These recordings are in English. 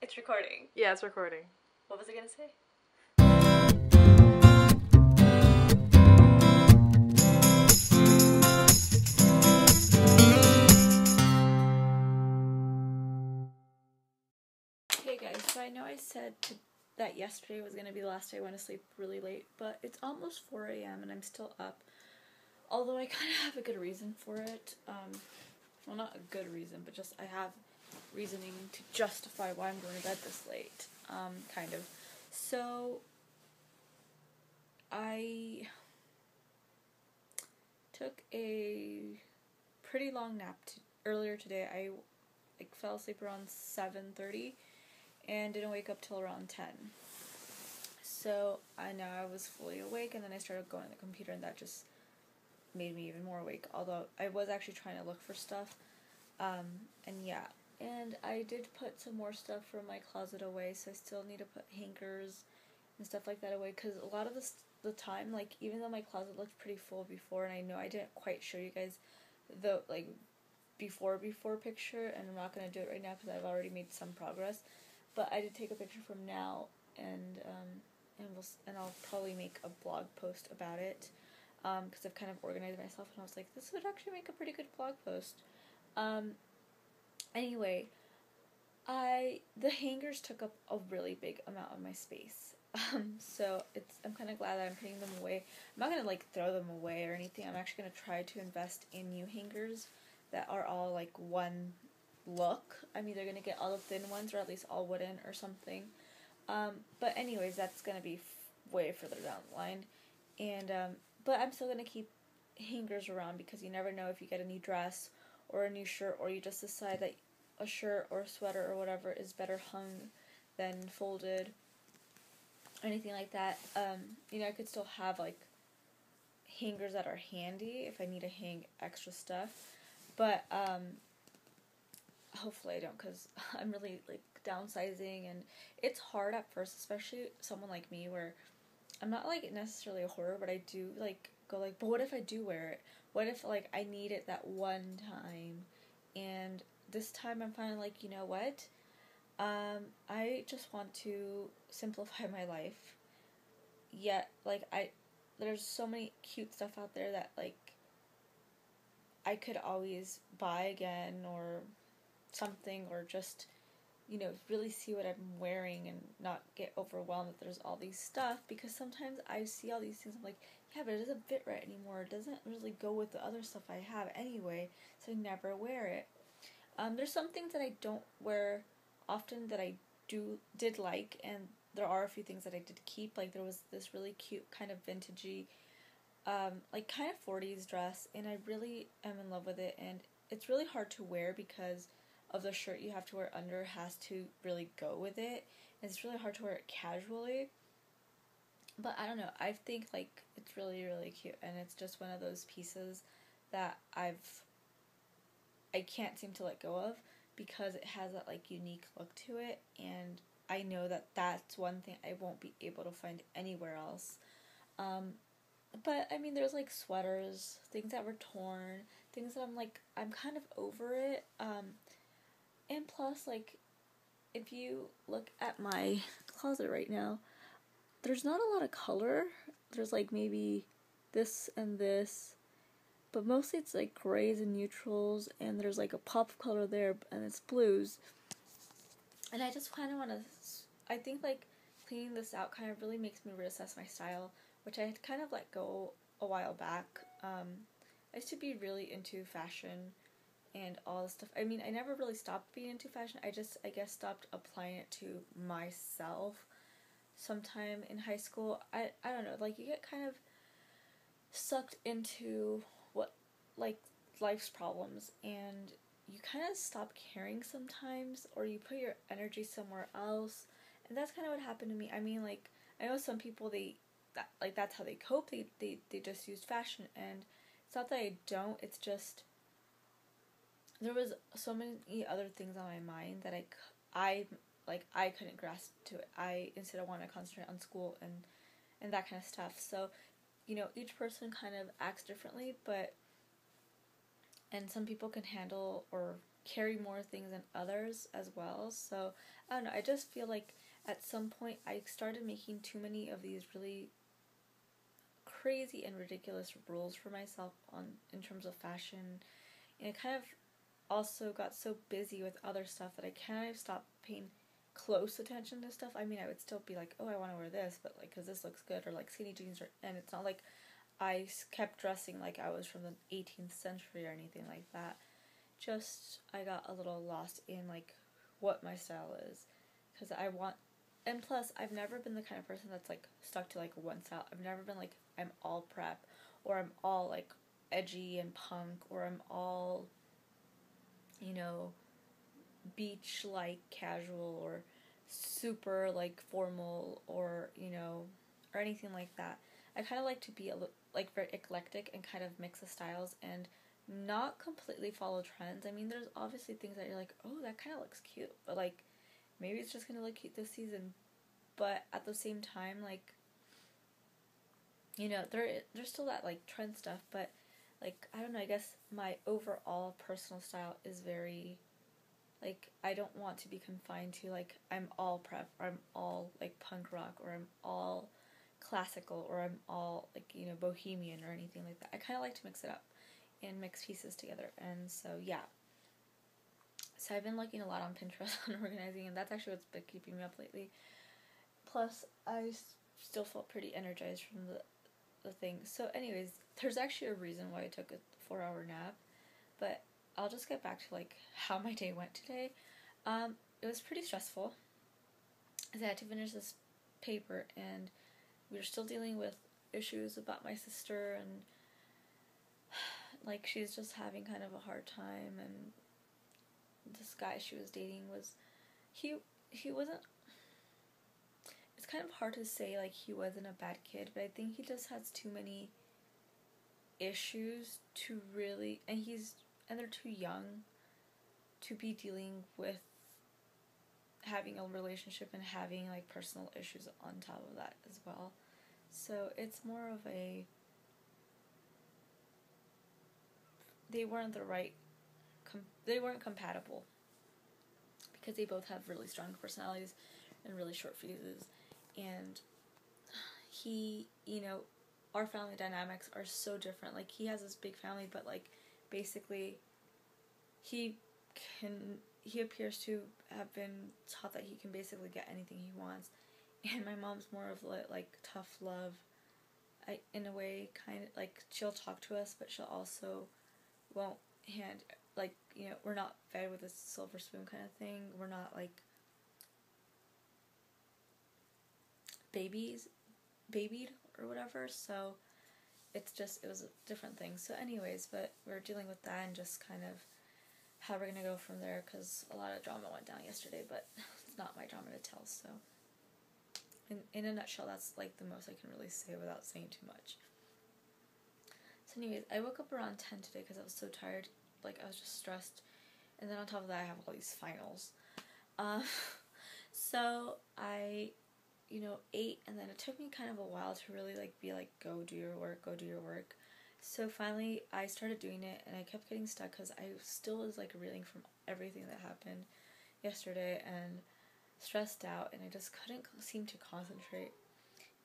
It's recording. Yeah, it's recording. What was I gonna say? Hey guys, so I know I said that yesterday was gonna be the last day I went to sleep really late, but it's almost 4 a.m. and I'm still up. Although I kind of have a good reason for it. Well, not a good reason, but just I have reasoning to justify why I'm going to bed this late. Kind of. So, I took a pretty long nap earlier today. I fell asleep around 7:30 and didn't wake up till around 10. So I know I was fully awake, and then I started going to the computer, and that just made me even more awake. Although I was actually trying to look for stuff, and yeah. And I did put some more stuff from my closet away, so I still need to put hankers and stuff like that away, because a lot of the time, like, even though my closet looked pretty full before, and I know I didn't quite show you guys the, like, before picture, and I'm not going to do it right now because I've already made some progress, but I did take a picture from now, and I'll probably make a blog post about it, because I've kind of organized myself, and I was like, this would actually make a pretty good blog post. Anyway, the hangers took up a really big amount of my space. So I'm kind of glad that I'm putting them away. I'm not going to, like, throw them away or anything. I'm actually going to try to invest in new hangers that are all, like, one look. I'm either going to get all the thin ones or at least all wooden or something. But anyways, that's going to be way further down the line. And, but I'm still going to keep hangers around, because you never know if you get a new dress or a new shirt, or you just decide that a shirt or a sweater or whatever is better hung than folded, anything like that. I could still have, like, hangers that are handy if I need to hang extra stuff, but hopefully I don't, because I'm really, like, downsizing, and it's hard at first, especially someone like me where I'm not, like, necessarily a hoarder, but I do, like, go, like, but what if I do wear it? What if, like, I need it that one time, and this time I'm finally like, you know what? I just want to simplify my life. Yet, like, there's so many cute stuff out there that, like, I could always buy again or something, or just, really see what I'm wearing and not get overwhelmed that there's all these stuff, because sometimes I see all these things, I'm like, yeah, but it doesn't fit right anymore. It doesn't really go with the other stuff I have anyway, so I never wear it. There's some things that I don't wear often that I did like, and there are a few things that I did keep. Like, there was this really cute kind of vintagey, like, kind of 40s dress, and I really am in love with it, and it's really hard to wear because of the shirt you have to wear under has to really go with it, and it's really hard to wear it casually. But I don't know, I think, like, it's really, really cute, and it's just one of those pieces that I can't seem to let go of, because it has that, like, unique look to it, and I know that that's one thing I won't be able to find anywhere else. But, I mean, there's, like, sweaters, things that were torn, things that I'm kind of over it, and plus, like, if you look at my closet right now, there's not a lot of color. There's, like, maybe this and this, but mostly it's, like, grays and neutrals, and there's, like, a pop of color there, and it's blues. And I just kind of want to, I think, like, cleaning this out kind of really makes me reassess my style, which I had kind of let go a while back. I used to be really into fashion and all this stuff. I mean, I never really stopped being into fashion. I guess, stopped applying it to myself sometime in high school. I don't know, like, you get kind of sucked into what, like, life's problems, and you kind of stop caring sometimes, or you put your energy somewhere else, and that's kind of what happened to me. I mean, like, I know some people, that's how they cope. They just use fashion, and it's not that I don't, it's just there was so many other things on my mind that I couldn't grasp to it. I instead wanted to concentrate on school and that kind of stuff. So, each person kind of acts differently, and some people can handle or carry more things than others as well. So I don't know, I just feel like at some point I started making too many of these really crazy and ridiculous rules for myself on in terms of fashion, and it kind of also got so busy with other stuff that I kind of stopped paying close attention to stuff. I mean, I would still be like, oh, I want to wear this, but like, because this looks good, or like skinny jeans, and it's not like I kept dressing like I was from the 18th century or anything like that. Just, I got a little lost in like what my style is, because I want, and plus, I've never been the kind of person that's like stuck to like one style. I've never been like, I'm all prep, or I'm all like edgy and punk, or I'm all, you know, beach like casual, or super like formal, or you know, or anything like that. I kind of like to be like very eclectic and kind of mix the styles and not completely follow trends. I mean, there's obviously things that you're like, oh, that kind of looks cute, but like maybe it's just gonna look cute this season. But at the same time, like, you know, there's still that like trend stuff, but like I don't know. I guess my overall personal style is very, like, I don't want to be confined to like I'm all prep, or I'm all like punk rock, or I'm all classical, or I'm all like, you know, bohemian or anything like that. I kind of like to mix it up and mix pieces together. And so yeah. So I've been looking a lot on Pinterest on organizing, and that's actually what's been keeping me up lately. Plus, I still felt pretty energized from the thing. So anyways, there's actually a reason why I took a 4-hour nap, but I'll just get back to like how my day went today. It was pretty stressful, as I had to finish this paper, and we were still dealing with issues about my sister, and like she's just having kind of a hard time, and this guy she was dating was, he wasn't, it's kind of hard to say like he wasn't a bad kid, but I think he just has too many issues to really, and they're too young to be dealing with having a relationship and having like personal issues on top of that as well. So it's more of a, they weren't the right, they weren't compatible, because they both have really strong personalities and really short fuses. And he, you know, our family dynamics are so different. Like, he has this big family, but like basically he he appears to have been taught that he can basically get anything he wants. And my mom's more of like tough love, in a way, kind of like she'll talk to us, but she'll also won't hand, like, you know, we're not fed with a silver spoon kind of thing. We're not like babied or whatever. So it's just, it was a different thing. So anyways, but we're dealing with that and just kind of how we're gonna go from there, because a lot of drama went down yesterday, but it's not my drama to tell. So in a nutshell, that's like the most I can really say without saying too much. So anyways, I woke up around 10 today because I was so tired. Like, I was just stressed, and then on top of that I have all these finals. So I, you know, ate, and then it took me kind of a while to really like be like, go do your work. So finally I started doing it, and I kept getting stuck because I still was like reeling from everything that happened yesterday and stressed out, and I just couldn't seem to concentrate.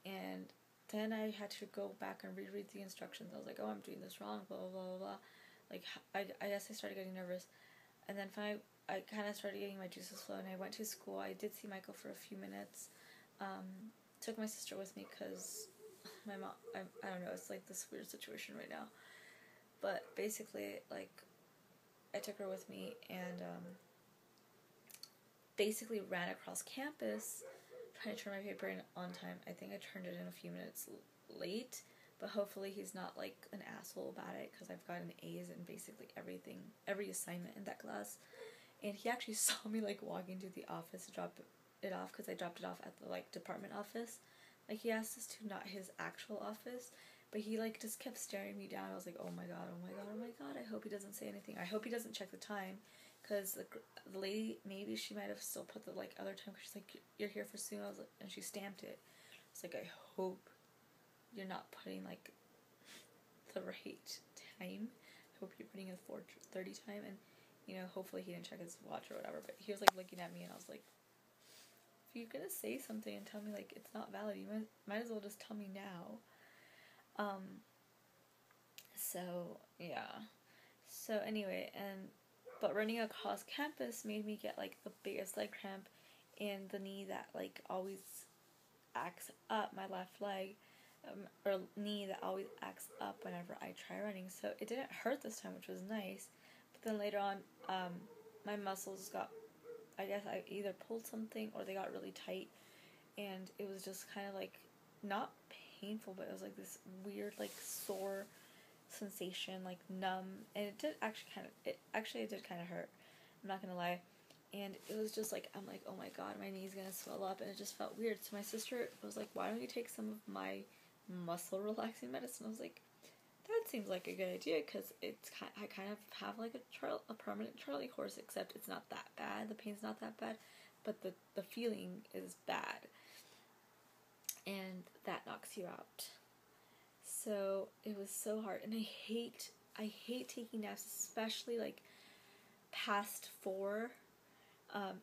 And then I had to go back and reread the instructions. I was like, oh, I'm doing this wrong, blah blah blah blah. Like, I guess I started getting nervous, and then finally I kind of started getting my juices flowing. I went to school. I did see Michael for a few minutes. Took my sister with me because my mom, I don't know, it's like this weird situation right now. But basically, like, I took her with me, and basically ran across campus trying to turn my paper in on time. I think I turned it in a few minutes late, but hopefully he's not like an asshole about it, because I've gotten A's in basically every assignment in that class. And he actually saw me like walking to the office to drop it off, because I dropped it off at the like department office. Like, he asked us to, not his actual office, but he like just kept staring me down. I was like, oh my god, oh my god, oh my god, I hope he doesn't say anything. I hope he doesn't check the time, because the lady, maybe she might have still put the like other time, because she's like, you're here for soon. I was like, and she stamped it. I was like, I hope you're not putting like the right time. I hope you're putting a 4:30 time. And you know, hopefully he didn't check his watch or whatever, but he was like looking at me and I was like, if you're gonna say something and tell me like it's not valid, you might as well just tell me now. So yeah. So anyway, but running across campus made me get like the biggest leg cramp and the knee that like always acts up, my left leg, or knee that always acts up whenever I try running. So it didn't hurt this time, which was nice. But then later on, my muscles got, I guess I either pulled something or they got really tight, and it was just kind of like not painful, but it was like this weird like sore sensation, like numb, and it did actually it did kind of hurt. I'm not gonna lie. And it was just like, I'm like, oh my god, my knee's gonna swell up, and it just felt weird. So my sister was like, why don't you take some of my muscle relaxing medicine? I was like, that seems like a good idea, because I kind of have like a permanent Charlie horse, except it's not that bad. The pain's not that bad, but the feeling is bad, and that knocks you out. So it was so hard, and I hate taking naps, especially like past 4,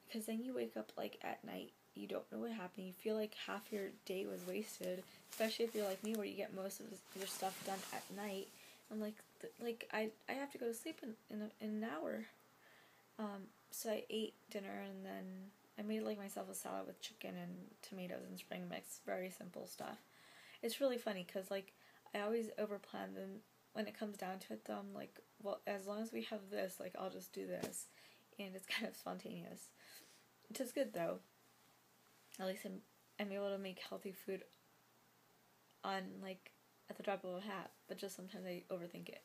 because then you wake up like at night, you don't know what happened, you feel like half your day was wasted, especially if you're like me where you get most of your stuff done at night. I'm like, I have to go to sleep in an hour. So I ate dinner, and then I made like myself a salad with chicken and tomatoes and spring mix, very simple stuff. It's really funny because like I always overplan, and when it comes down to it though, I'm like, well, as long as we have this, like I'll just do this, and it's kind of spontaneous. It is good though. At least I'm able to make healthy food on like at the drop of a hat, but just sometimes I overthink it.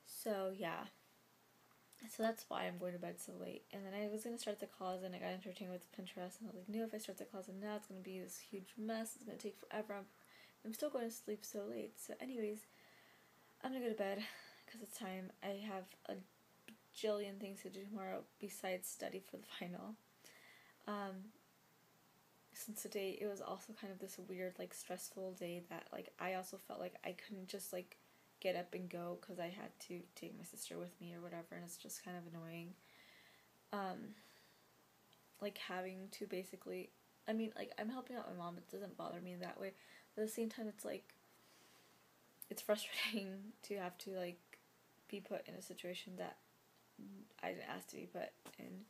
So yeah. So that's why I'm going to bed so late. And then I was going to start the closet, and I got entertained with Pinterest, and I was like, no, if I start the closet now, it's going to be this huge mess. It's going to take forever. I'm still going to sleep so late. So anyways, I'm going to go to bed because it's time. I have a jillion things to do tomorrow besides study for the final. Since today, it was also kind of this weird, like, stressful day that, like, I also felt like I couldn't just, like, get up and go because I had to take my sister with me or whatever, and it's just kind of annoying. Like, having to basically, I mean, like, I'm helping out my mom, it doesn't bother me in that way, but at the same time, it's, like, it's frustrating to have to, like, be put in a situation that I didn't ask to be put in,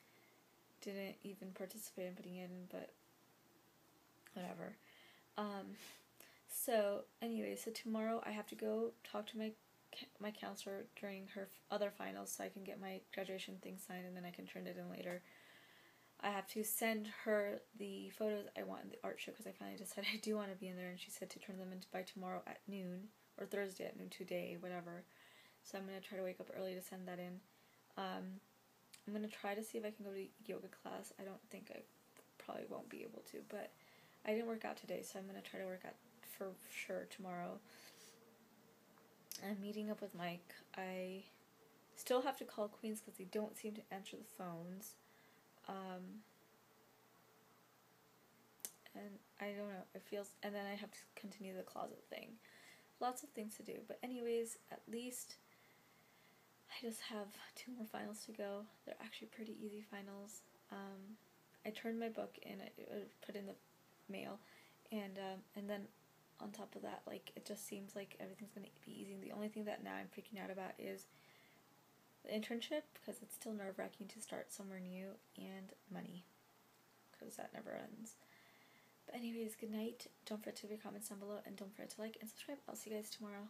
didn't even participate in putting in, but whatever. So anyway, so tomorrow I have to go talk to my counselor during her other finals so I can get my graduation thing signed, and then I can turn it in later. I have to send her the photos I want in the art show because I finally decided I do want to be in there, and she said to turn them in by tomorrow at noon, or Thursday at noon, today, whatever. So I'm going to try to wake up early to send that in. I'm going to try to see if I can go to yoga class. I don't think I probably won't be able to, but I didn't work out today, so I'm going to try to work out for sure tomorrow. I'm meeting up with Mike. I still have to call Queens because they don't seem to answer the phones. And I don't know, it feels, and then I have to continue the closet thing. Lots of things to do, but anyways, at least I just have 2 more finals to go. They're actually pretty easy finals. I turned my book in, I put in the mail, and then on top of that, like, it just seems like everything's going to be easy. The only thing that now I'm freaking out about is the internship, because it's still nerve-wracking to start somewhere new, and money, because that never ends. But anyways, good night. Don't forget to leave your comments down below, and don't forget to like and subscribe. I'll see you guys tomorrow.